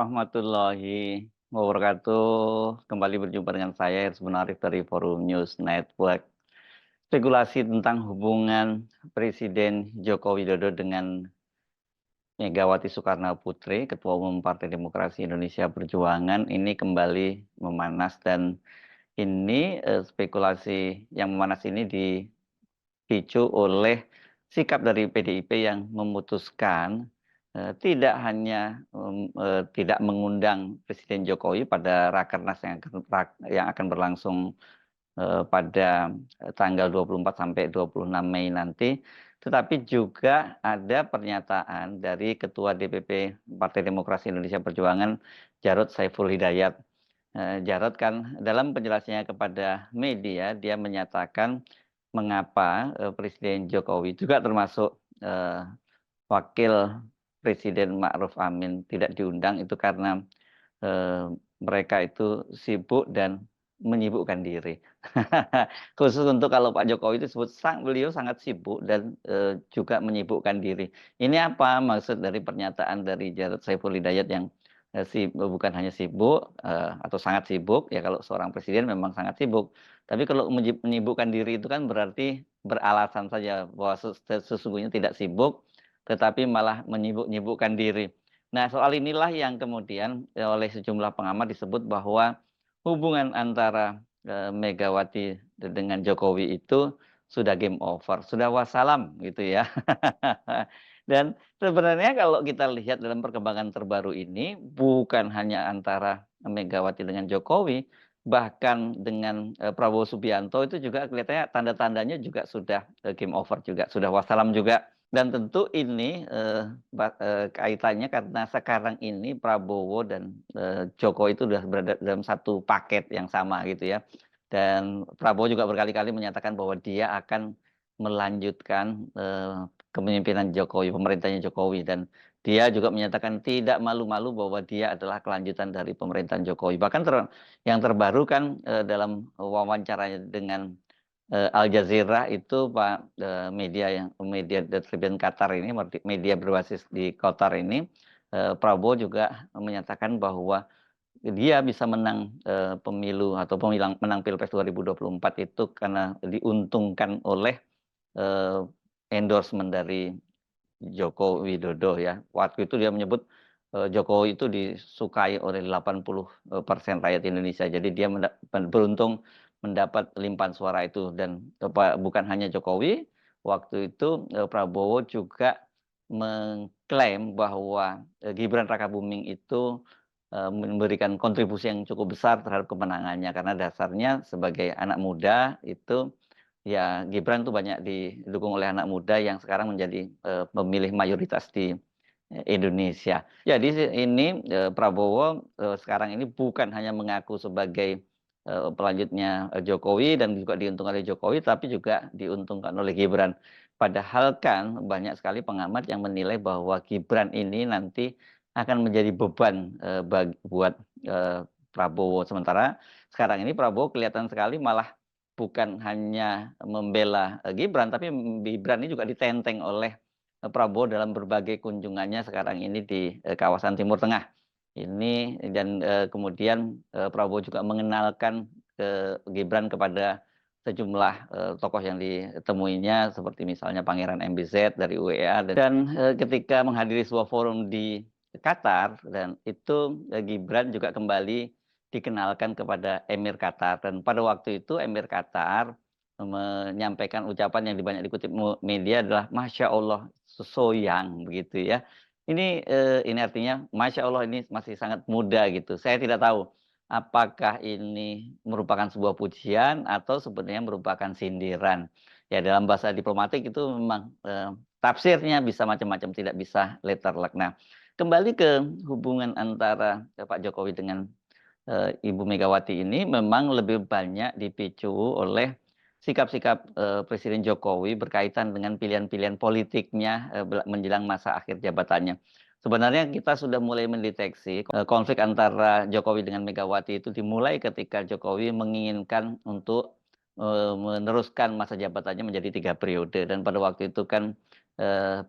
warahmatullahi wabarakatuh. Kembali berjumpa dengan saya Ersbun Arif dari Forum News Network. Spekulasi tentang hubungan Presiden Joko Widodo dengan Megawati Soekarnoputri, Ketua Umum Partai Demokrasi Indonesia Perjuangan, ini kembali memanas dan ini spekulasi yang memanas ini dipicu oleh sikap dari PDIP yang memutuskan tidak hanya tidak mengundang Presiden Jokowi pada Rakernas yang akan berlangsung pada tanggal 24 sampai 26 Mei nanti, tetapi juga ada pernyataan dari Ketua DPP Partai Demokrasi Indonesia Perjuangan, Jarod Saiful Hidayat. Jarod kan dalam penjelasannya kepada media, dia menyatakan mengapa Presiden Jokowi juga termasuk Wakil Presiden Ma'ruf Amin tidak diundang itu karena mereka itu sibuk dan menyibukkan diri. Khusus untuk kalau Pak Jokowi itu beliau sangat sibuk dan juga menyibukkan diri. Ini apa maksud dari pernyataan dari Jarod Saiful Hidayat yang bukan hanya sibuk atau sangat sibuk, ya kalau seorang presiden memang sangat sibuk. Tapi kalau menyibukkan diri itu kan berarti beralasan saja bahwa sesungguhnya tidak sibuk, tetapi malah menyibukkan diri. Nah, soal inilah yang kemudian oleh sejumlah pengamat disebut bahwa hubungan antara Megawati dengan Jokowi itu sudah game over, sudah wassalam gitu ya. Dan sebenarnya kalau kita lihat dalam perkembangan terbaru ini, bukan hanya antara Megawati dengan Jokowi, bahkan dengan Prabowo Subianto itu juga kelihatannya tanda-tandanya juga sudah game over juga, sudah wassalam juga. Dan tentu ini kaitannya karena sekarang ini Prabowo dan Jokowi itu sudah berada dalam satu paket yang sama gitu ya. Dan Prabowo juga berkali-kali menyatakan bahwa dia akan melanjutkan kepemimpinan Jokowi, pemerintahnya Jokowi, dan dia juga menyatakan tidak malu-malu bahwa dia adalah kelanjutan dari pemerintahan Jokowi. Bahkan yang terbaru kan dalam wawancaranya dengan Al Jazeera itu Pak media The Tribune Qatar ini, media berbasis di Qatar ini, Prabowo juga menyatakan bahwa dia bisa menang pemilu atau menang Pilpres 2024 itu karena diuntungkan oleh endorsement dari Joko Widodo ya. Waktu itu dia menyebut Jokowi itu disukai oleh 80% rakyat Indonesia. Jadi dia beruntung mendapat limpahan suara itu, dan bukan hanya Jokowi, waktu itu Prabowo juga mengklaim bahwa Gibran Rakabuming itu memberikan kontribusi yang cukup besar terhadap kemenangannya, karena dasarnya sebagai anak muda itu ya Gibran tuh banyak didukung oleh anak muda yang sekarang menjadi pemilih mayoritas di Indonesia. Jadi ini Prabowo sekarang ini bukan hanya mengaku sebagai pelanjutnya Jokowi dan juga diuntungkan oleh Jokowi, tapi juga diuntungkan oleh Gibran. Padahal kan banyak sekali pengamat yang menilai bahwa Gibran ini nanti akan menjadi beban buat Prabowo. Sementara sekarang ini Prabowo kelihatan sekali malah bukan hanya membela Gibran, tapi Gibran ini juga ditenteng oleh Prabowo dalam berbagai kunjungannya sekarang ini di kawasan Timur Tengah. Ini dan kemudian Prabowo juga mengenalkan Gibran kepada sejumlah tokoh yang ditemuinya seperti misalnya Pangeran MBZ dari UEA, dan ketika menghadiri sebuah forum di Qatar, dan itu Gibran juga kembali dikenalkan kepada Emir Qatar, dan pada waktu itu Emir Qatar menyampaikan ucapan yang banyak dikutip media adalah Masya Allah soyang begitu ya. Ini artinya Masya Allah ini masih sangat muda gitu. Saya tidak tahu apakah ini merupakan sebuah pujian atau sebenarnya merupakan sindiran. Ya dalam bahasa diplomatik itu memang tafsirnya bisa macam-macam, tidak bisa letter luck. Nah, kembali ke hubungan antara Pak Jokowi dengan Ibu Megawati ini memang lebih banyak dipicu oleh sikap-sikap Presiden Jokowi berkaitan dengan pilihan-pilihan politiknya menjelang masa akhir jabatannya. Sebenarnya kita sudah mulai mendeteksi konflik antara Jokowi dengan Megawati itu dimulai ketika Jokowi menginginkan untuk meneruskan masa jabatannya menjadi 3 periode dan pada waktu itu kan,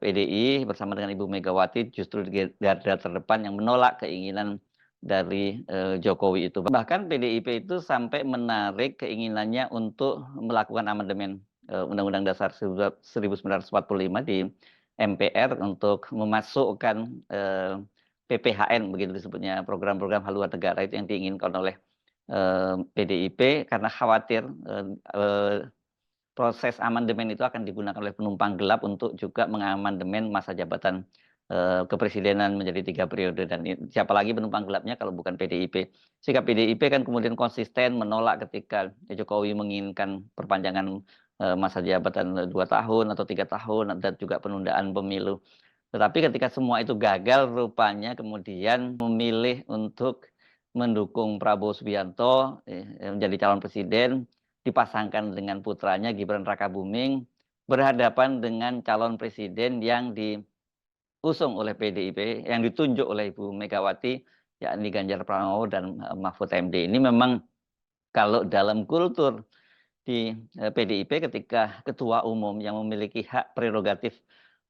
PDI bersama dengan Ibu Megawati justru di garda terdepan yang menolak keinginan dari, Jokowi itu. Bahkan PDIP itu sampai menarik keinginannya untuk melakukan amandemen, Undang-Undang Dasar 1945 di MPR untuk memasukkan, PPHN begitu disebutnya, program-program haluan negara itu yang diinginkan oleh PDIP karena khawatir, proses amandemen itu akan digunakan oleh penumpang gelap untuk juga mengamandemen masa jabatan, kepresidenan menjadi 3 periode dan siapa lagi penumpang gelapnya kalau bukan PDIP. Sikap PDIP kan kemudian konsisten menolak ketika Jokowi menginginkan perpanjangan, masa jabatan, 2 tahun atau 3 tahun dan juga penundaan pemilu. Tetapi ketika semua itu gagal rupanya kemudian memilih untuk mendukung Prabowo Subianto, menjadi calon presiden, dipasangkan dengan putranya Gibran Rakabuming, berhadapan dengan calon presiden yang diusung oleh PDIP, yang ditunjuk oleh Ibu Megawati, yakni Ganjar Pranowo dan, Mahfud MD. Ini memang kalau dalam kultur di, PDIP ketika ketua umum yang memiliki hak prerogatif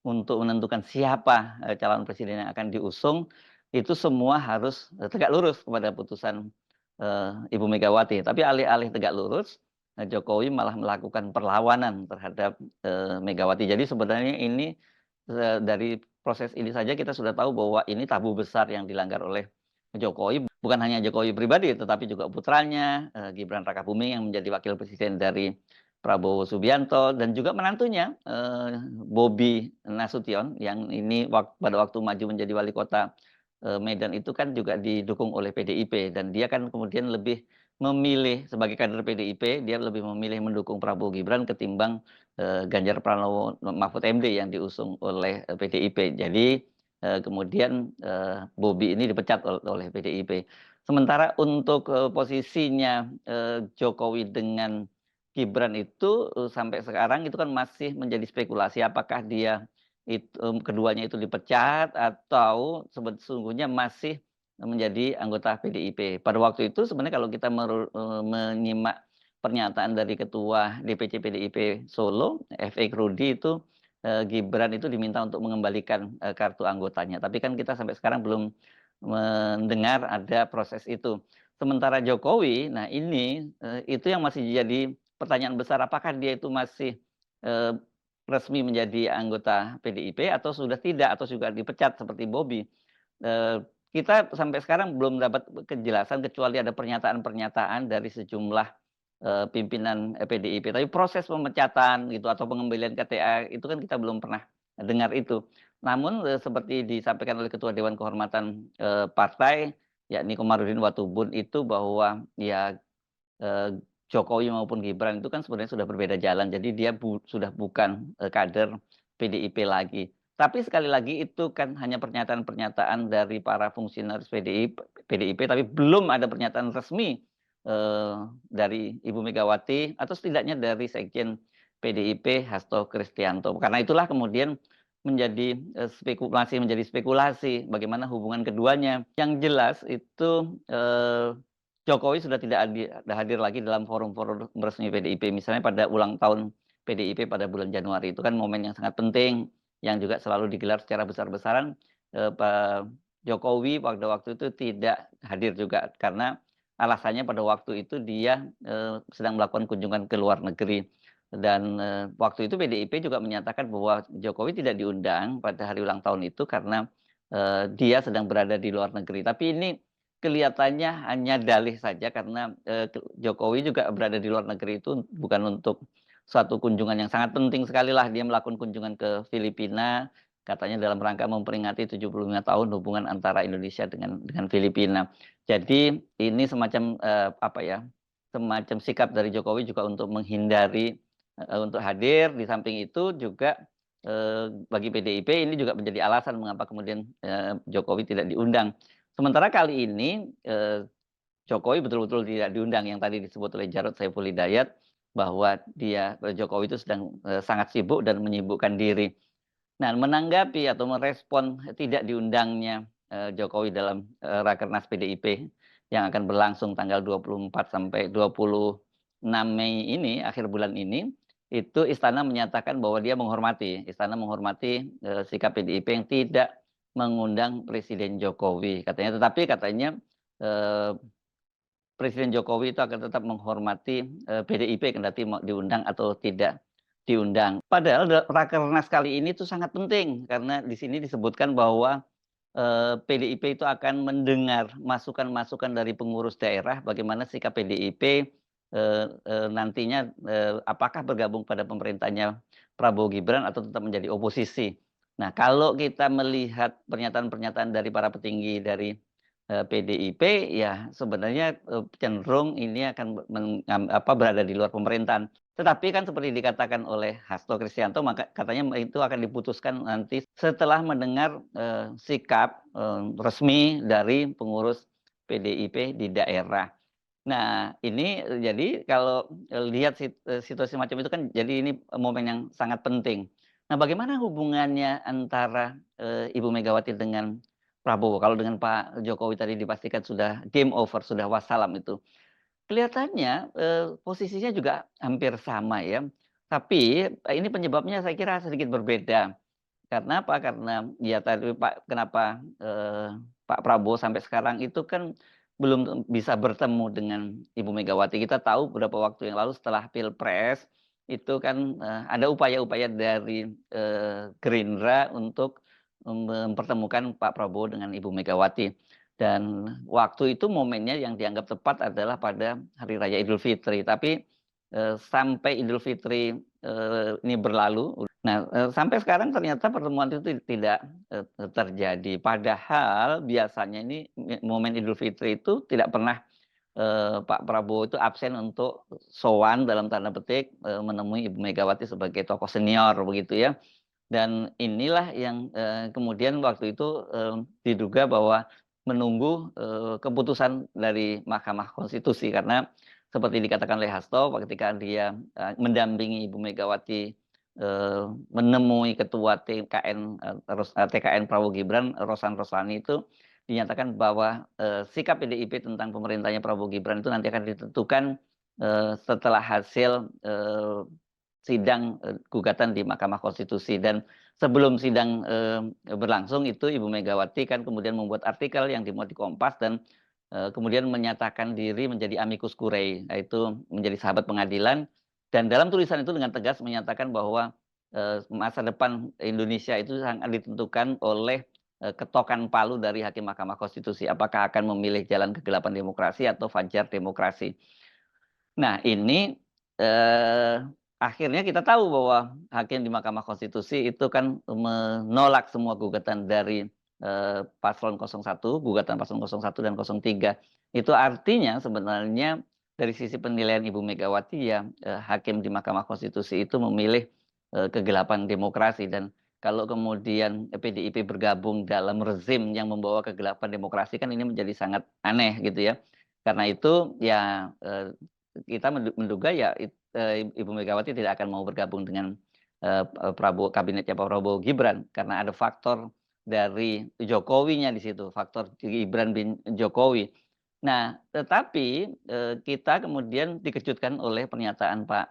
untuk menentukan siapa, calon presiden yang akan diusung, itu semua harus, tegak lurus kepada putusan, Ibu Megawati. Tapi alih-alih tegak lurus, Jokowi malah melakukan perlawanan terhadap, Megawati. Jadi sebenarnya ini, dari proses ini saja kita sudah tahu bahwa ini tabu besar yang dilanggar oleh Jokowi, bukan hanya Jokowi pribadi, tetapi juga putranya, Gibran Rakabuming yang menjadi wakil presiden dari Prabowo Subianto dan juga menantunya, Bobi Nasution yang ini pada waktu maju menjadi wali kota, Medan itu kan juga didukung oleh PDIP dan dia kan kemudian lebih memilih sebagai kader PDIP, dia lebih memilih mendukung Prabowo Gibran ketimbang, Ganjar Pranowo Mahfud MD yang diusung oleh, PDIP. Jadi, kemudian, Bobi ini dipecat oleh PDIP. Sementara untuk, posisinya, Jokowi dengan Gibran itu, sampai sekarang itu kan masih menjadi spekulasi apakah dia keduanya itu dipecat atau sesungguhnya masih menjadi anggota PDIP. Pada waktu itu sebenarnya kalau kita menyimak pernyataan dari Ketua DPC PDIP Solo, F.E. Krudi itu, Gibran itu diminta untuk mengembalikan, kartu anggotanya. Tapi kan kita sampai sekarang belum mendengar ada proses itu. Sementara Jokowi, nah ini, itu yang masih jadi pertanyaan besar, apakah dia itu masih, resmi menjadi anggota PDIP atau sudah tidak, atau juga dipecat seperti Bobi. Kita sampai sekarang belum dapat kejelasan kecuali ada pernyataan-pernyataan dari sejumlah, pimpinan, PDIP. Tapi proses pemecatan gitu atau pengembalian KTA itu kan kita belum pernah dengar itu. Namun, seperti disampaikan oleh Ketua Dewan Kehormatan, partai, yakni Komarudin Watubun itu bahwa ya Jokowi maupun Gibran itu kan sebenarnya sudah berbeda jalan. Jadi dia sudah bukan, kader PDIP lagi. Tapi sekali lagi itu kan hanya pernyataan-pernyataan dari para fungsionaris PDIP, tapi belum ada pernyataan resmi, dari Ibu Megawati atau setidaknya dari Sekjen PDIP Hasto Kristianto. Karena itulah kemudian menjadi, menjadi spekulasi bagaimana hubungan keduanya. Yang jelas itu, Jokowi sudah tidak hadir lagi dalam forum-forum resmi PDIP. Misalnya pada ulang tahun PDIP pada bulan Januari itu kan momen yang sangat penting yang juga selalu digelar secara besar-besaran. Pak Jokowi pada waktu itu tidak hadir juga karena alasannya pada waktu itu dia sedang melakukan kunjungan ke luar negeri dan waktu itu PDIP juga menyatakan bahwa Jokowi tidak diundang pada hari ulang tahun itu karena dia sedang berada di luar negeri. Tapi ini kelihatannya hanya dalih saja karena, Jokowi juga berada di luar negeri itu bukan untuk suatu kunjungan yang sangat penting sekali lah dia melakukan kunjungan ke Filipina, katanya dalam rangka memperingati 75 tahun hubungan antara Indonesia dengan Filipina. Jadi ini semacam, apa ya, semacam sikap dari Jokowi juga untuk menghindari, untuk hadir, di samping itu juga, bagi PDIP ini juga menjadi alasan mengapa kemudian, Jokowi tidak diundang. Sementara kali ini, Jokowi betul-betul tidak diundang yang tadi disebut oleh Jarod Saiful Hidayat, bahwa Jokowi itu sedang, sangat sibuk dan menyibukkan diri. Nah, menanggapi atau merespon tidak diundangnya, Jokowi dalam, Rakernas PDIP yang akan berlangsung tanggal 24 sampai 26 Mei ini, akhir bulan ini, itu Istana menyatakan bahwa dia menghormati sikap PDIP yang tidak mengundang Presiden Jokowi katanya. Tetapi katanya eh, Presiden Jokowi itu akan tetap menghormati PDIP kendati mau diundang atau tidak diundang. Padahal rakernas kali ini tuh sangat penting karena di sini disebutkan bahwa PDIP itu akan mendengar masukan-masukan dari pengurus daerah bagaimana sikap PDIP nantinya apakah bergabung pada pemerintahnya Prabowo Gibran atau tetap menjadi oposisi. Nah, kalau kita melihat pernyataan-pernyataan dari para petinggi dari PDIP, ya sebenarnya cenderung ini akan berada di luar pemerintahan. Tetapi kan seperti dikatakan oleh Hasto Kristianto, maka katanya itu akan diputuskan nanti setelah mendengar sikap resmi dari pengurus PDIP di daerah. Nah, ini jadi kalau lihat situasi macam itu kan jadi ini momen yang sangat penting. Nah, bagaimana hubungannya antara Ibu Megawati dengan Prabowo? Kalau dengan Pak Jokowi tadi dipastikan sudah game over, sudah wassalam itu. Kelihatannya posisinya juga hampir sama ya. Tapi ini penyebabnya saya kira sedikit berbeda. Karena apa? Karena ya tadi Pak, kenapa Pak Prabowo sampai sekarang itu kan belum bisa bertemu dengan Ibu Megawati. Kita tahu beberapa waktu yang lalu setelah Pilpres itu kan ada upaya-upaya dari Gerindra untuk mempertemukan Pak Prabowo dengan Ibu Megawati. Dan waktu itu momennya yang dianggap tepat adalah pada Hari Raya Idul Fitri. Tapi sampai Idul Fitri ini berlalu, nah, sampai sekarang ternyata pertemuan itu tidak terjadi. Padahal biasanya ini momen Idul Fitri itu tidak pernah Pak Prabowo itu absen untuk sowan dalam tanda petik menemui Ibu Megawati sebagai tokoh senior begitu ya. Dan inilah yang kemudian waktu itu diduga bahwa menunggu keputusan dari Mahkamah Konstitusi karena seperti dikatakan oleh Hasto ketika dia mendampingi Ibu Megawati menemui ketua TKN Prabowo Gibran Rosan Roslani itu dinyatakan bahwa sikap PDIP tentang pemerintahnya Prabowo Gibran itu nanti akan ditentukan setelah hasil sidang gugatan di Mahkamah Konstitusi. Dan sebelum sidang berlangsung itu Ibu Megawati kan kemudian membuat artikel yang dimuat di Kompas dan kemudian menyatakan diri menjadi amicus curiae, yaitu menjadi sahabat pengadilan. Dan dalam tulisan itu dengan tegas menyatakan bahwa masa depan Indonesia itu sangat ditentukan oleh ketokan palu dari Hakim Mahkamah Konstitusi. Apakah akan memilih jalan kegelapan demokrasi atau fajar demokrasi. Nah, ini akhirnya kita tahu bahwa hakim di Mahkamah Konstitusi itu kan menolak semua gugatan dari paslon 01, gugatan paslon 01 dan 03. Itu artinya sebenarnya dari sisi penilaian Ibu Megawati ya hakim di Mahkamah Konstitusi itu memilih kegelapan demokrasi. Dan kalau kemudian PDIP bergabung dalam rezim yang membawa kegelapan demokrasi kan ini menjadi sangat aneh gitu ya. Karena itu ya kita menduga ya Ibu Megawati tidak akan mau bergabung dengan kabinetnya Pak Prabowo Gibran karena ada faktor dari Jokowinya di situ, faktor Gibran bin Jokowi. Nah, tetapi kita kemudian dikejutkan oleh pernyataan Pak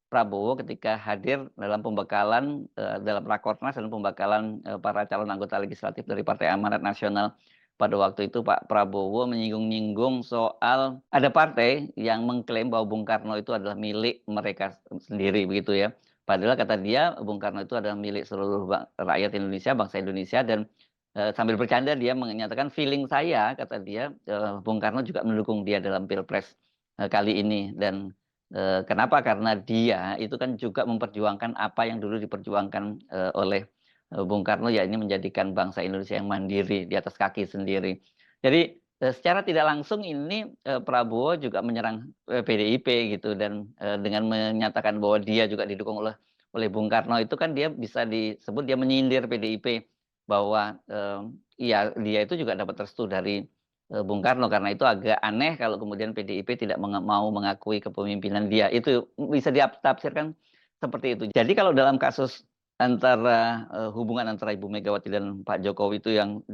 Prabowo ketika hadir dalam pembekalan dalam Rakornas dan pembekalan para calon anggota legislatif dari Partai Amanat Nasional. Pada waktu itu Pak Prabowo menyinggung-nyinggung soal ada partai yang mengklaim bahwa Bung Karno itu adalah milik mereka sendiri begitu ya. Padahal kata dia Bung Karno itu adalah milik seluruh rakyat Indonesia, bangsa Indonesia. Dan sambil bercanda dia menyatakan feeling saya kata dia Bung Karno juga mendukung dia dalam Pilpres kali ini. Dan kenapa? Karena dia itu kan juga memperjuangkan apa yang dulu diperjuangkan oleh Bung Karno ya ini menjadikan bangsa Indonesia yang mandiri di atas kaki sendiri. Jadi secara tidak langsung ini Prabowo juga menyerang PDIP gitu. Dan dengan menyatakan bahwa dia juga didukung oleh Bung Karno itu kan dia bisa disebut dia menyindir PDIP bahwa ya dia itu juga dapat restu dari Bung Karno. Karena itu agak aneh kalau kemudian PDIP tidak mau mengakui kepemimpinan dia. Itu bisa ditafsirkan seperti itu. Jadi kalau dalam kasus antara hubungan antara Ibu Megawati dan Pak Jokowi itu yang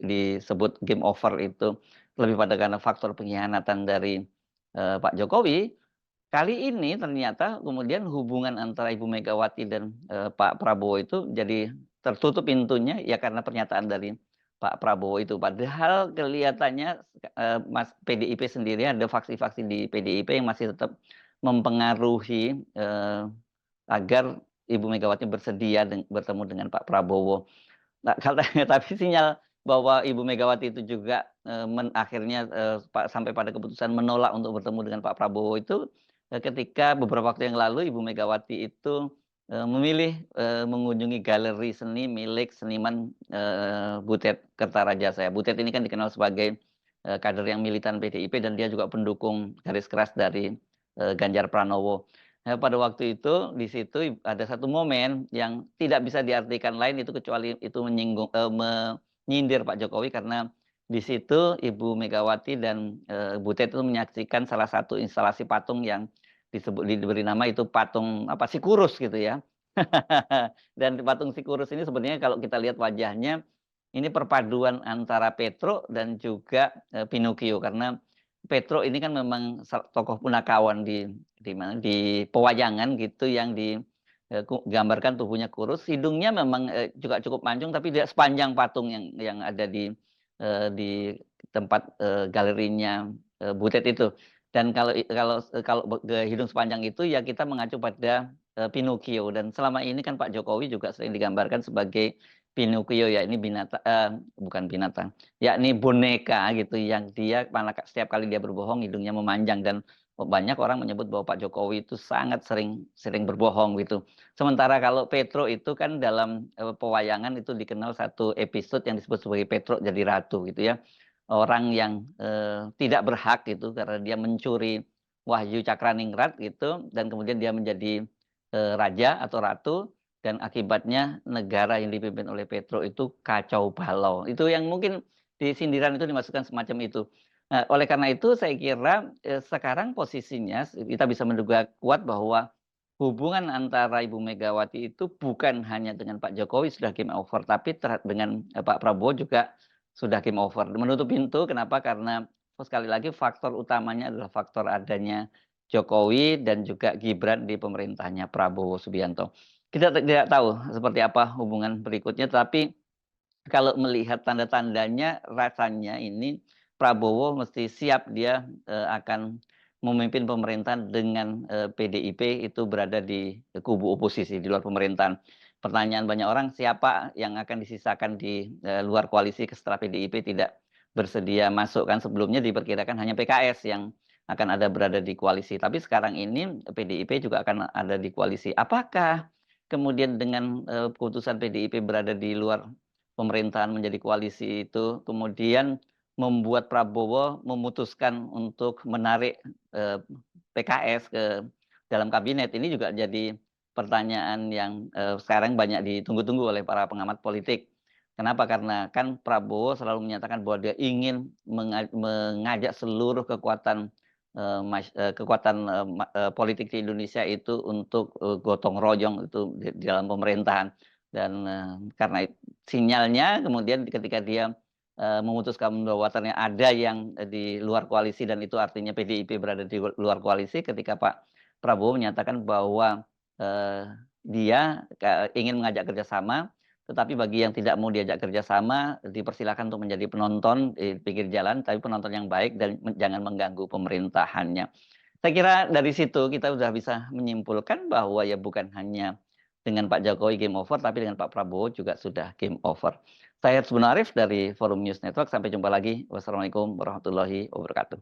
disebut game over itu lebih pada karena faktor pengkhianatan dari Pak Jokowi. kali ini ternyata kemudian hubungan antara Ibu Megawati dan, Pak Prabowo itu jadi tertutup pintunya ya karena pernyataan dari Pak Prabowo itu. Padahal kelihatannya, PDIP sendiri ada faksi-faksi di PDIP yang masih tetap mempengaruhi, agar Ibu Megawati bersedia bertemu dengan Pak Prabowo. Nah, tapi sinyal bahwa Ibu Megawati itu juga, akhirnya, sampai pada keputusan menolak untuk bertemu dengan Pak Prabowo itu, ketika beberapa waktu yang lalu Ibu Megawati itu, memilih, mengunjungi galeri seni milik seniman, Butet Kertarajasa ya. Butet ini kan dikenal sebagai, kader yang militan PDIP dan dia juga pendukung garis keras dari, Ganjar Pranowo. Nah, pada waktu itu, di situ ada satu momen yang tidak bisa diartikan lain itu kecuali itu menyindir Pak Jokowi karena di situ Ibu Megawati dan, Butet itu menyaksikan salah satu instalasi patung yang diberi nama itu patung apa, Sikurus gitu ya. Dan patung Sikurus ini sebenarnya kalau kita lihat wajahnya, ini perpaduan antara Petro dan juga, Pinocchio karena Petro ini kan memang tokoh punakawan di mana, di pewayangan gitu yang gambarkan tubuhnya kurus, hidungnya memang, juga cukup mancung tapi tidak sepanjang patung yang ada di tempat, galerinya, Butet itu. Dan kalau hidung sepanjang itu ya kita mengacu pada, Pinocchio dan selama ini kan Pak Jokowi juga sering digambarkan sebagai Pinocchio ya ini bukan binatang, yakni boneka gitu yang dia setiap kali dia berbohong hidungnya memanjang dan banyak orang menyebut bahwa Pak Jokowi itu sangat sering sering berbohong gitu. Sementara kalau Petro itu kan dalam, pewayangan itu dikenal satu episode yang disebut sebagai Petro jadi ratu gitu ya. Orang yang, tidak berhak gitu karena dia mencuri wahyu Cakraningrat gitu dan kemudian dia menjadi, raja atau ratu dan akibatnya negara yang dipimpin oleh Petro itu kacau balau. Itu yang mungkin di sindiran itu dimasukkan semacam itu. Nah, oleh karena itu saya kira, sekarang posisinya kita bisa menduga kuat bahwa hubungan antara Ibu Megawati itu bukan hanya dengan Pak Jokowi sudah game over, tapi dengan, Pak Prabowo juga sudah game over. Menutup pintu kenapa? Karena sekali lagi faktor utamanya adalah faktor adanya Jokowi dan juga Gibran di pemerintahnya Prabowo Subianto. Kita tidak tahu seperti apa hubungan berikutnya, tapi kalau melihat tanda-tandanya rasanya ini Prabowo mesti siap dia, akan memimpin pemerintahan dengan, PDIP itu berada di kubu oposisi, di luar pemerintahan. Pertanyaan banyak orang siapa yang akan disisakan di, luar koalisi setelah PDIP tidak bersedia masuk, kan sebelumnya diperkirakan hanya PKS yang akan ada berada di koalisi. Tapi sekarang ini PDIP juga akan ada di koalisi. Apakah kemudian dengan, keputusan PDIP berada di luar pemerintahan menjadi koalisi itu kemudian membuat Prabowo memutuskan untuk menarik, PKS ke dalam kabinet. Ini juga jadi pertanyaan yang, sekarang banyak ditunggu-tunggu oleh para pengamat politik. Kenapa? Karena kan Prabowo selalu menyatakan bahwa dia ingin mengajak seluruh kekuatan, politik di Indonesia itu untuk, gotong royong itu di dalam pemerintahan dan, karena sinyalnya kemudian ketika dia, memutuskan bahwa ternyata ada yang, di luar koalisi dan itu artinya PDIP berada di luar koalisi ketika Pak Prabowo menyatakan bahwa, dia ingin mengajak kerjasama, tetapi bagi yang tidak mau diajak kerjasama dipersilakan untuk menjadi penonton di pinggir jalan, tapi penonton yang baik dan jangan mengganggu pemerintahannya. Saya kira dari situ kita sudah bisa menyimpulkan bahwa ya bukan hanya dengan Pak Jokowi game over, tapi dengan Pak Prabowo juga sudah game over. Saya Sebenarif dari Forum News Network, sampai jumpa lagi. Wassalamualaikum warahmatullahi wabarakatuh.